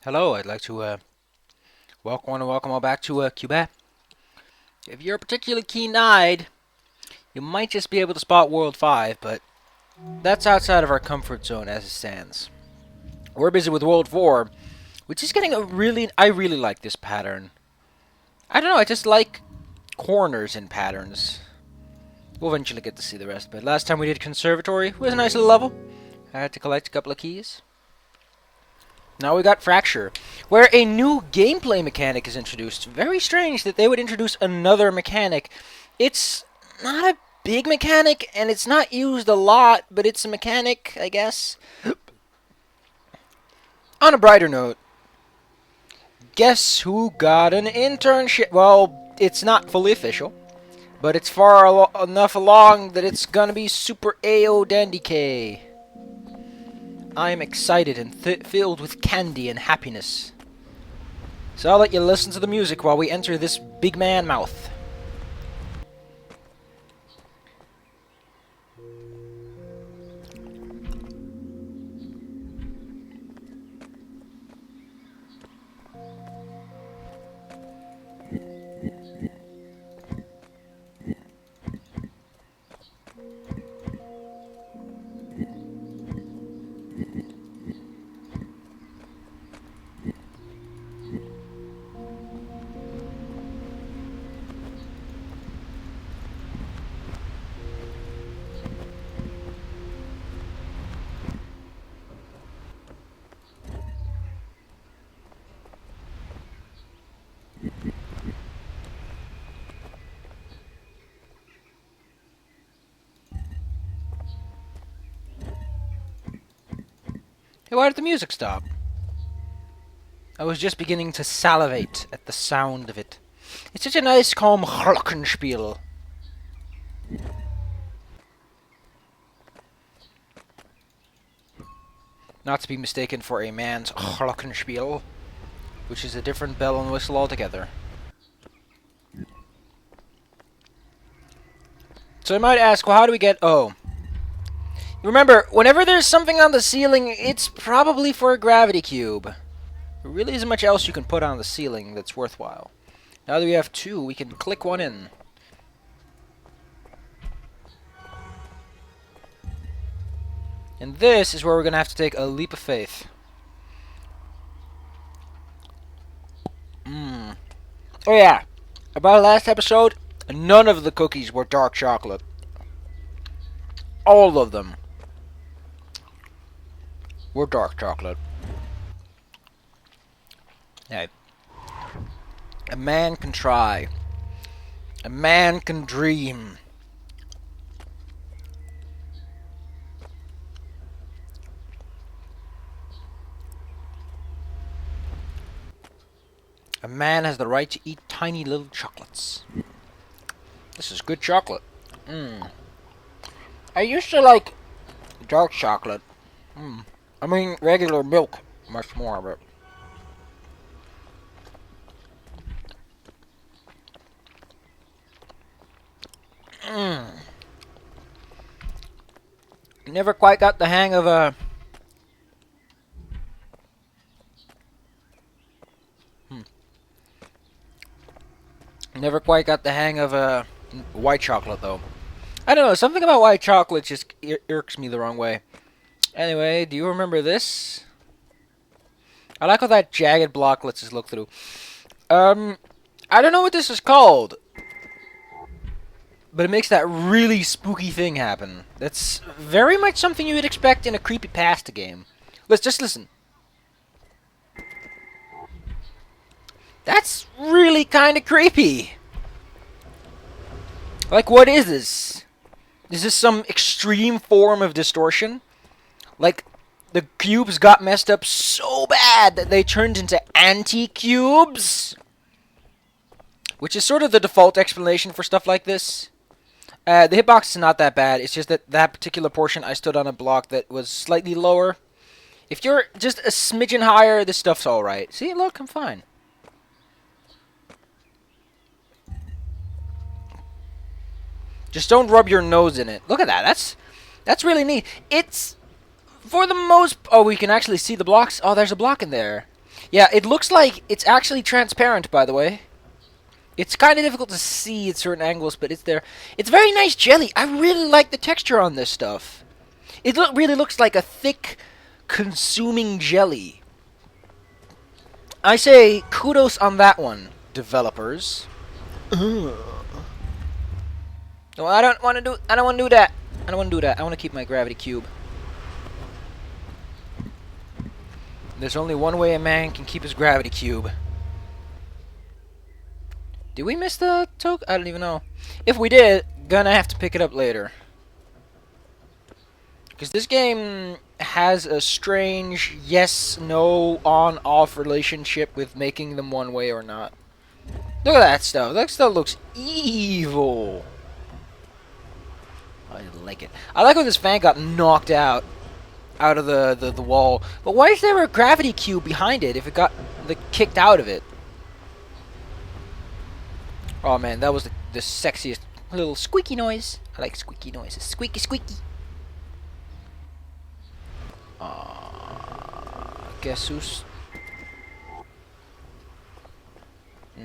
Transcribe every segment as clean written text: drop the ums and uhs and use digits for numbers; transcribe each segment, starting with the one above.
Hello, I'd like to welcome all back to Qbeh. If you're particularly keen-eyed, you might just be able to spot World 5, but that's outside of our comfort zone as it stands. We're busy with World 4, which is getting I really like this pattern. I don't know, I just like corners in patterns. We'll eventually get to see the rest, but last time we did Conservatory, it was a nice little level. I had to collect a couple of keys. Now we got Fracture, where a new gameplay mechanic is introduced. Very strange that they would introduce another mechanic. It's not a big mechanic, and it's not used a lot, but it's a mechanic, I guess. On a brighter note, guess who got an internship? Well, it's not fully official, but it's far enough along that it's gonna be Super AO Dandy K. I am excited and filled with candy and happiness. So I'll let you listen to the music while we enter this big man mouth. Hey, why did the music stop? I was just beginning to salivate at the sound of it. It's such a nice, calm glockenspiel. Not to be mistaken for a man's glockenspiel, which is a different bell and whistle altogether. So I might ask, well, how do we get... Oh. Remember, whenever there's something on the ceiling, it's probably for a gravity cube. There really isn't much else you can put on the ceiling that's worthwhile. Now that we have two, we can click one in. And this is where we're going to have to take a leap of faith. Oh yeah, about last episode, none of the cookies were dark chocolate. All of them were dark chocolate. Hey, a man can try. A man can dream. A man has the right to eat tiny little chocolates. This is good chocolate. I used to like dark chocolate. I mean, regular milk much more, but... Never quite got the hang of Never quite got the hang of white chocolate, though. I don't know, something about white chocolate just irks me the wrong way. Anyway, do you remember this? I like how that jagged block lets us look through. I don't know what this is called, but it makes that really spooky thing happen. That's very much something you would expect in a creepypasta game. Let's just listen. That's really kind of creepy. Like, what is this? Is this some extreme form of distortion? Like, the cubes got messed up so bad that they turned into anti-cubes? Which is sort of the default explanation for stuff like this. The hitbox is not that bad. It's just that that particular portion I stood on a block that was slightly lower. If you're just a smidgen higher, this stuff's alright. See, look, I'm fine. Just don't rub your nose in it. Look at that. That's really neat. It's, for the most... Oh, we can actually see the blocks. Oh, there's a block in there. Yeah, it looks like it's actually transparent, by the way. It's kind of difficult to see at certain angles, but it's there. It's very nice jelly. I really like the texture on this stuff. It really looks like a thick, consuming jelly. I say kudos on that one, developers. No, I don't want to do. I don't want to do that. I don't want to do that. I want to keep my gravity cube. There's only one way a man can keep his gravity cube. Did we miss the token? I don't even know. If we did, gonna have to pick it up later. Because this game has a strange yes, no, on, off relationship with making them one way or not. Look at that stuff. That stuff looks evil. I like it. I like how this fan got knocked out of the wall. But why is there a gravity cube behind it if it got kicked out of it? Oh man, that was the sexiest little squeaky noise. I like squeaky noises. Squeaky, squeaky. Guess who's...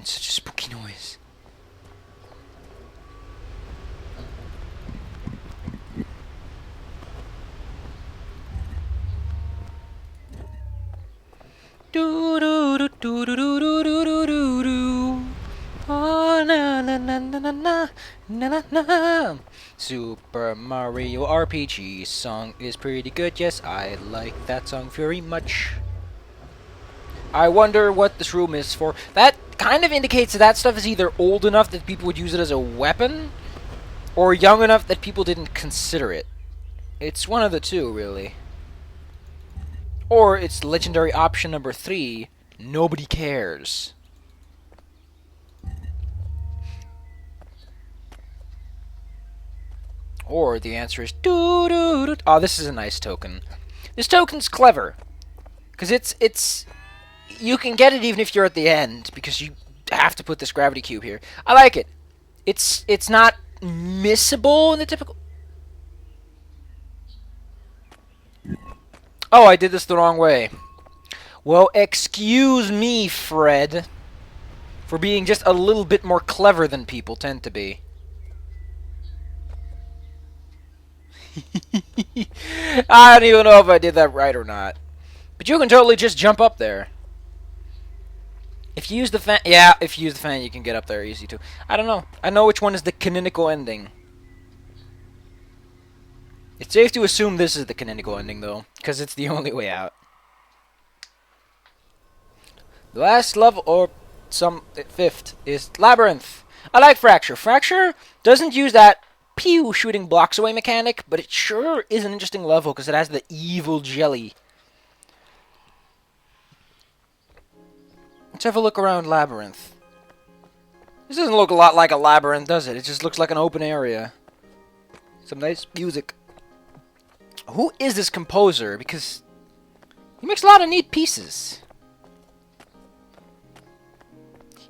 such a spooky noise. Do do do do do do do do do do do. Oh na na na na na na na na na. Super Mario RPG song is pretty good. Yes, I like that song very much. I wonder what this room is for. That kind of indicates that stuff is either old enough that people would use it as a weapon, or young enough that people didn't consider it. It's one of the two, really. Or it's legendary option number 3, nobody cares. Or the answer is doo doo doo. Oh, this is a nice token. This token's clever. Because it's you can get it even if you're at the end, because you have to put this gravity cube here. I like it. It's not missable in the typical... Oh, I did this the wrong way. Well, excuse me, Fred, for being just a little bit more clever than people tend to be. I don't even know if I did that right or not. But you can totally just jump up there. If you use the fan... Yeah, if you use the fan, you can get up there easy, too. I don't know. I know which one is the canonical ending. It's safe to assume this is the canonical ending, though, because it's the only way out. The last level, or some fifth, is Labyrinth. I like Fracture. Fracture doesn't use that pew shooting blocks away mechanic, but it sure is an interesting level because it has the evil jelly. Let's have a look around Labyrinth. This doesn't look a lot like a labyrinth, does it? It just looks like an open area. Some nice music. Who is this composer? Because he makes a lot of neat pieces.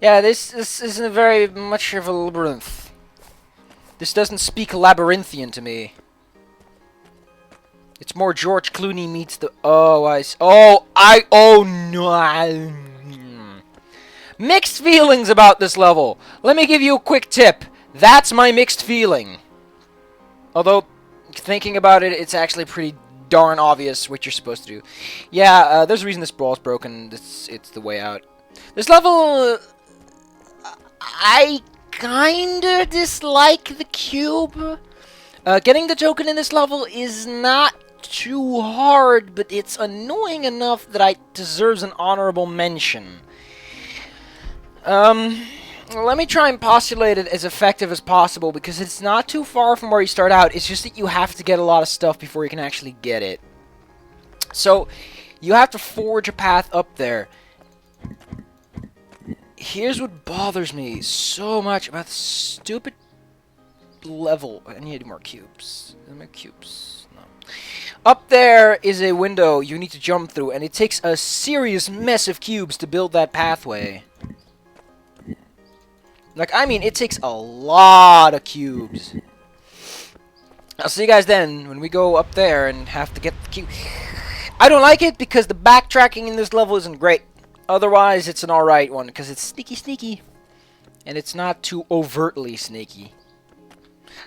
Yeah, this isn't very much of a labyrinth. This doesn't speak labyrinthian to me. It's more George Clooney meets the... Oh no. Mixed feelings about this level. Let me give you a quick tip. That's my mixed feeling. Although, thinking about it, it's actually pretty darn obvious what you're supposed to do. Yeah, there's a reason this brawl's broken. It's the way out. This level... I kinda dislike the cube. Getting the token in this level is not too hard, but it's annoying enough that it deserves an honorable mention. Let me try and postulate it as effective as possible, because it's not too far from where you start out. It's just that you have to get a lot of stuff before you can actually get it. So, you have to forge a path up there. Here's what bothers me so much about the stupid level. I need more cubes. More cubes. No. Up there is a window you need to jump through, and it takes a serious mess of cubes to build that pathway. Like, I mean, it takes a lot of cubes. I'll see you guys then, when we go up there and have to get the cube. I don't like it because the backtracking in this level isn't great. Otherwise, it's an alright one, because it's sneaky. And it's not too overtly sneaky.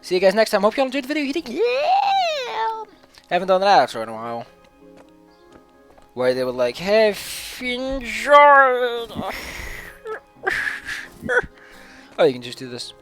See you guys next time. Hope you all enjoyed the video. Hitting yeah! Haven't done that outro in a while. Where they would like, have enjoyed. Oh, you can just do this.